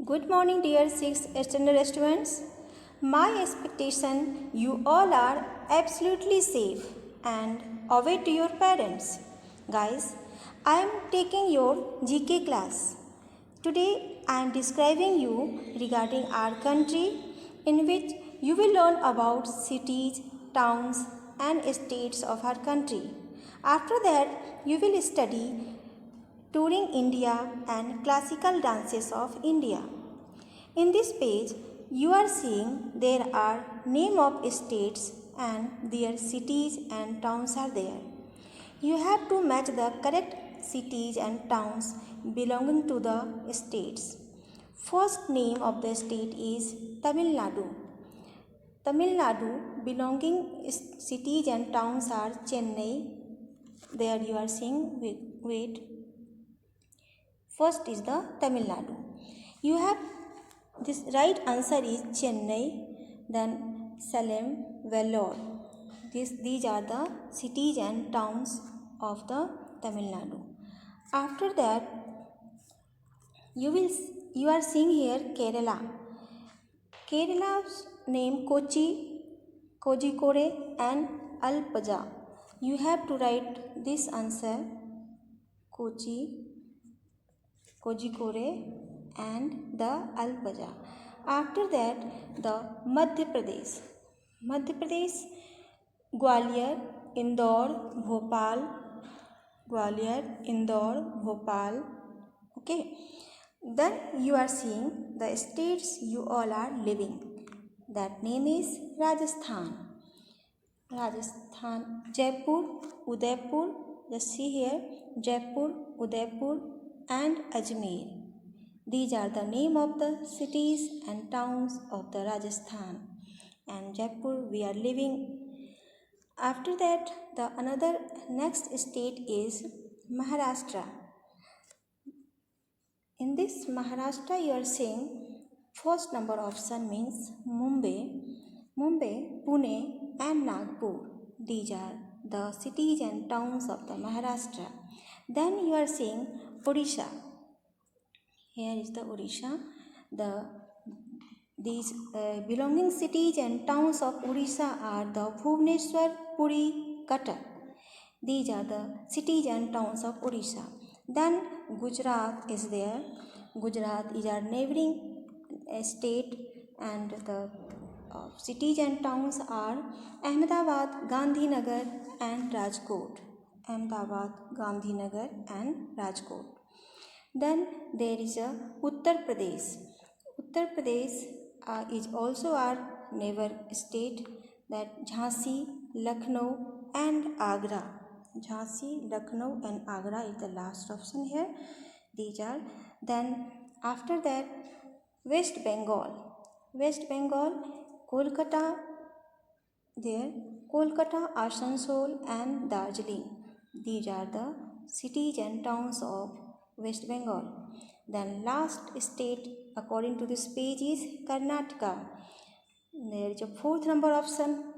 Good morning, dear 6th standard students. My expectation you all are absolutely safe and away to your parents. Guys, I am taking your GK class. Today I am describing you regarding our country in which you will learn about cities, towns and states of our country. After that, you will study touring India and classical dances of India. In this page, you are seeing there are name of states and their cities and towns are there. You have to match the correct cities and towns belonging to the states. First name of the state is Tamil Nadu. Tamil Nadu belonging cities and towns are Chennai. There you are seeing, wait. First is the Tamil Nadu. You have this right answer is Chennai, then Salem, Vellore. These are the cities and towns of the Tamil Nadu. After that, you are seeing here Kerala. Kerala's name Kochi, Kozhikode and Alpaja. You have to write this answer Kochi, Kozhikode and the Alpaja. After that, the Madhya Pradesh. Madhya Pradesh, Gwalior, Indore, Bhopal. Gwalior, Indore, Bhopal. Okay. Then you are seeing the states you all are living. That name is Rajasthan. Rajasthan, Jaipur, Udaipur. Just see here, Jaipur, Udaipur and Ajmer. These are the name of the cities and towns of the Rajasthan and Jaipur we are living. After that, the another next state is Maharashtra. In this Maharashtra you are seeing first number option means Mumbai, Pune and Nagpur. These are the cities and towns of the Maharashtra. Then you are seeing Odisha. Here is the Odisha. These belonging cities and towns of Odisha are the Bhubaneswar, Puri, Cuttack. These are the cities and towns of Odisha. Then Gujarat is there. Gujarat is our neighboring state and the cities and towns are Ahmedabad, Gandhinagar and Rajkot. Ahmedabad, Gandhinagar and Rajkot. Then there is a Uttar Pradesh. Uttar Pradesh is also our neighbor state, that Jhansi, Lucknow and Agra. Jhansi, Lucknow and Agra is the last option here. These are. Then after that, West Bengal. West Bengal, Kolkata, there, Kolkata, Asansol and Darjeeling. These are the cities and towns of West Bengal. Then last state according to this page is Karnataka. There is a fourth number option.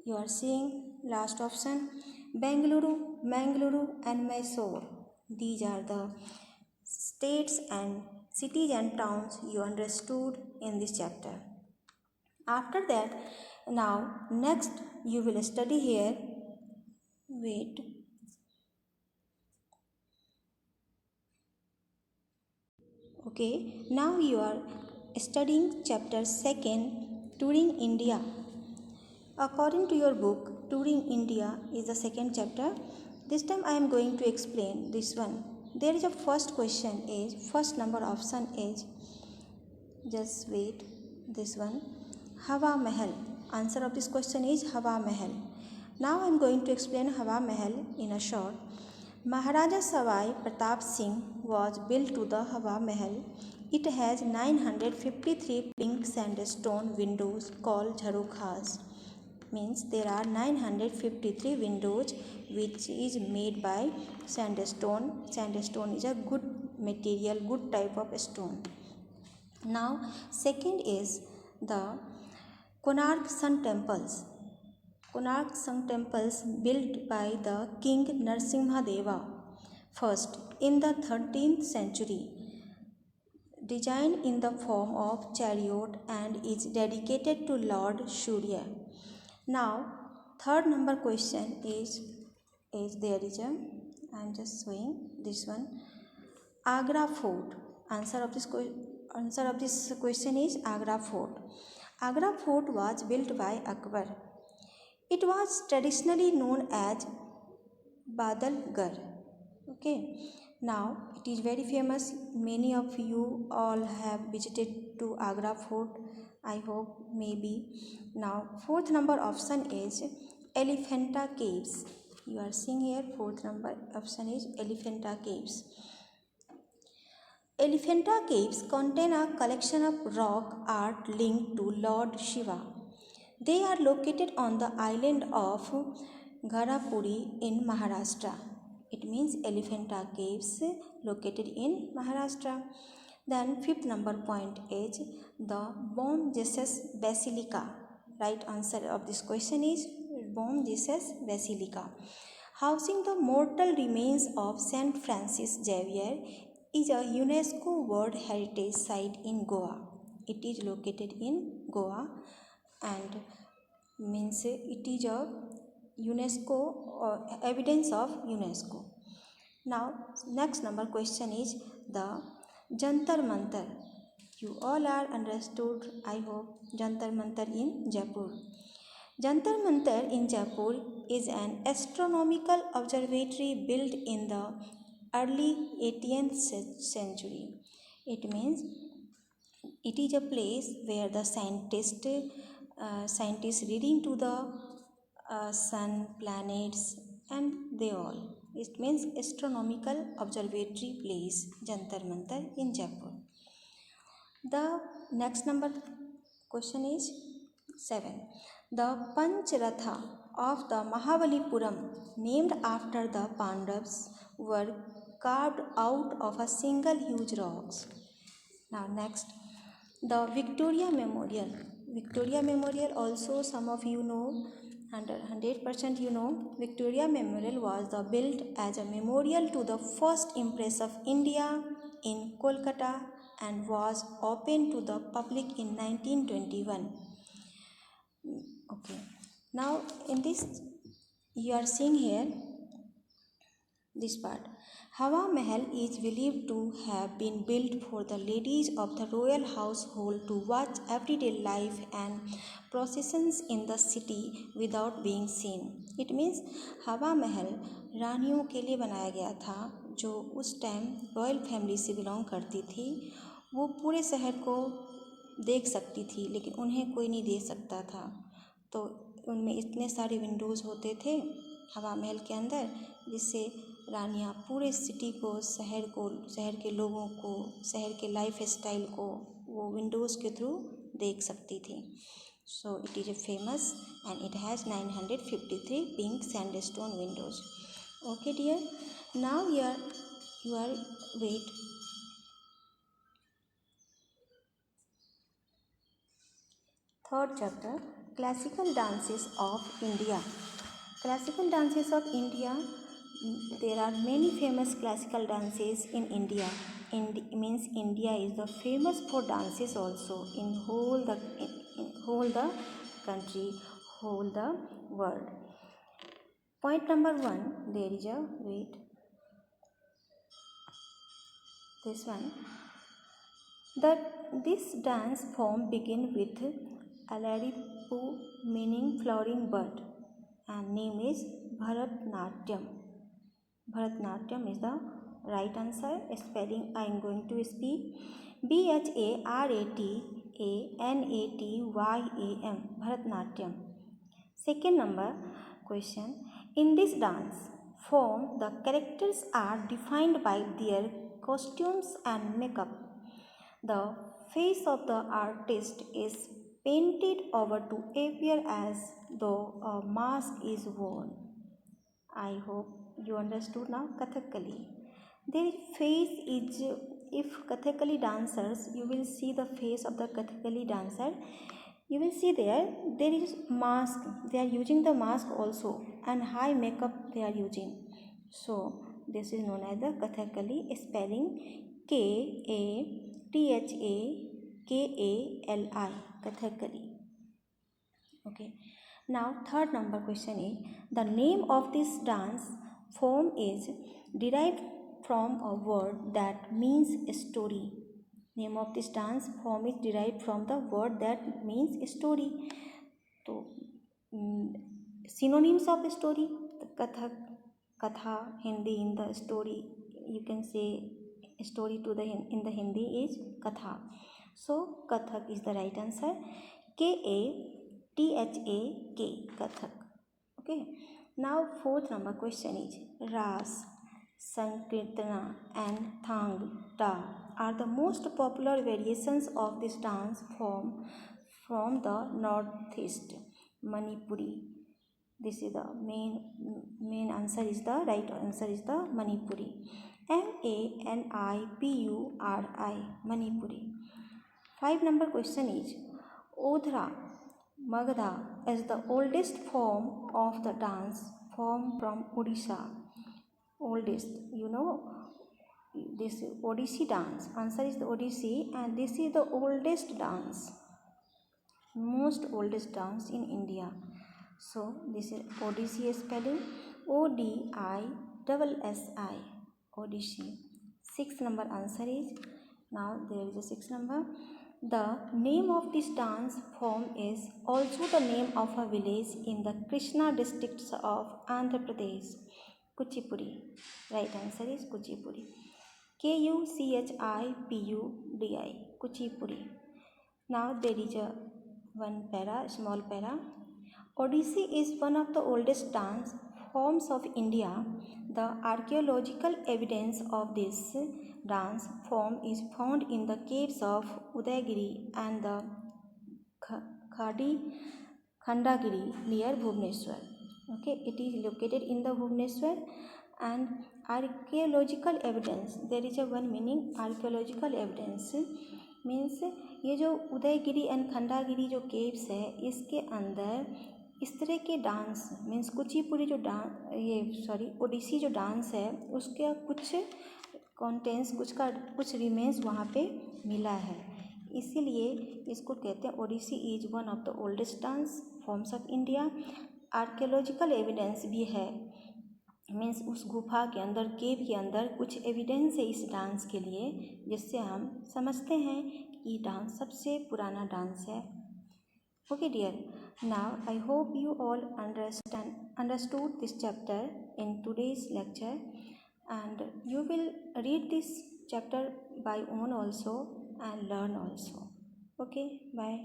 You are seeing last option Bengaluru, Mangaluru and Mysore. These are the states and cities and towns you understood in this chapter. After that, now next you will study here. Wait. Okay, now you are studying chapter 2nd, Touring India. According to your book, Touring India is the second chapter. This time I am going to explain this one. There is a first question is, first number option is, just wait, this one, Hawa Mahal. Answer of this question is Hawa Mahal. Now I am going to explain Hawa Mahal in a short. Maharaja Savai Pratap Singh was built to the Hawa Mahal. It has 953 pink sandstone windows called Jharokhas. Means there are 953 windows which is made by sandstone. Sandstone is a good material, good type of stone. Now second is the Konark Sun Temples. Konark Sun Temples built by the King Narasimha Deva first in the 13th century. designed in the form of chariot and is dedicated to Lord Surya. Now, third number question is there is a, I am just showing this one, Agra Fort. Answer of this question is Agra Fort. Agra Fort was built by Akbar. It was traditionally known as Badalgarh. Okay. Now it is very famous. Many of you all have visited to Agra Fort. I hope maybe. Now fourth number option is Elephanta Caves. You are seeing here fourth number option is Elephanta Caves. Elephanta Caves contain a collection of rock art linked to Lord Shiva. They are located on the island of Gharapuri in Maharashtra. It means Elephanta Caves located in Maharashtra. Then fifth number point is the Bom Jesus Basilica. Right answer of this question is Bom Jesus Basilica. Housing the mortal remains of Saint Francis Xavier is a UNESCO World Heritage Site in Goa. It is located in Goa and means it is a UNESCO evidence of UNESCO. Now next number question is the Jantar Mantar. You all are understood, I hope, Jantar Mantar in Jaipur. Jantar Mantar in Jaipur is an astronomical observatory built in the early 18th century. It means it is a place where the scientists reading to the sun, planets, and they all. It means astronomical observatory place Jantar Mantar in Jaipur. The next number question is 7. The Panchratha of the Mahabalipuram, named after the Pandavas, were carved out of a single huge rocks. Now next, the Victoria Memorial. Victoria Memorial also some of you know, 100% you know. Victoria Memorial was built as a memorial to the first Empress of India in Kolkata and was opened to the public in 1921. Okay. Now in this you are seeing here this part. Hawa Mahal is believed to have been built for the ladies of the royal household to watch everyday life and processions in the city without being seen. It means Hawa Mahal रानियों के लिए बनाया गया था जो उस time royal family से belong करती थी. वो पूरे शहर को देख सकती थी लेकिन उन्हें कोई नहीं देख सकता था. तो उनमें इतने सारे विंडोज़ होते थे हवा महल के अंदर जिससे रानियाँ पूरे सिटी को, शहर के लोगों को, शहर के लाइफ स्टाइल को वो विंडोज़ के थ्रू देख सकती थी. So it is a famous and it has 953 pink sandstone windows. Okay dear, now you are wait. Third chapter, classical dances of India. Classical dances of India. There are many famous classical dances in India. Means India is the famous for dances also in whole the country, whole the world. Point number 1, there is a wait. This one. This dance form begin with Alaripu, meaning flowering bud, and name is Bharatnatyam. Bharatnatyam is the right answer. Spelling I am going to speak. Bharatnatyam. Bharatnatyam. Second number question. In this dance form, the characters are defined by their costumes and makeup. The face of the artist is painted over to appear as though a mask is worn. I hope you understood now Kathakali. Their face is, if Kathakali dancers, you will see the face of the Kathakali dancer. You will see there is mask. They are using the mask also and high makeup they are using. So this is known as the Kathakali, spelling T-H-A-K-A-L-I, Kathakali. Okay. Now third number question is, the name of this dance form is derived from a word that means story. Name of this dance form is derived from the word that means story. So synonyms of story, Kathak, Katha, Hindi in the story, you can say story to the in the Hindi is Katha. So Kathak is the right answer. K-A-T-H-A-K, Kathak. Okay. Now fourth number question is, Ras, Sankirtana and Thang Da are the most popular variations of this dance form from the northeast, Manipuri. This is the main answer is the right answer is the Manipuri. Manipuri, Manipuri. 5 number question is, Odhra Magadha is the oldest form of the dance form from Odisha. Oldest, this Odissi dance. Answer is the Odissi, and this is the oldest dance, most oldest dance in India. So this is Odissi spelling O-D-I-S-S-I, Odissi. 6th number answer is, now there is a 6th number. The name of this dance form is also the name of a village in the Krishna districts of Andhra Pradesh, Kuchipudi. Right answer is Kuchipudi. Kuchipudi, Kuchipudi. Now there is a small para. Odissi is one of the oldest dance forms of India. The archaeological evidence of this dance form is found in the caves of Udaygiri and the Khandagiri near Bhubaneswar. Okay, it is located in the Bhubaneswar. And archaeological evidence, there is a one meaning, archaeological evidence means ये जो Udayagiri and Khandagiri जो caves है इसके अंदर इस तरह के dance means Kuchipudi जो ओडिसी जो डांस है उसके कुछ कंटेंट्स कुछ रिमेन्स वहाँ पे मिला है, इसीलिए इसको कहते हैं Odissi is one of the oldest dance forms of India. Archaeological evidence भी है, मीन्स उस गुफा के अंदर केव के अंदर कुछ एविडेंस है इस डांस के लिए, जिससे हम समझते हैं कि डांस सबसे पुराना डांस है। Okay dear, now I hope you all understood this chapter in today's lecture, and you will read this chapter by own also and learn also. Okay, bye.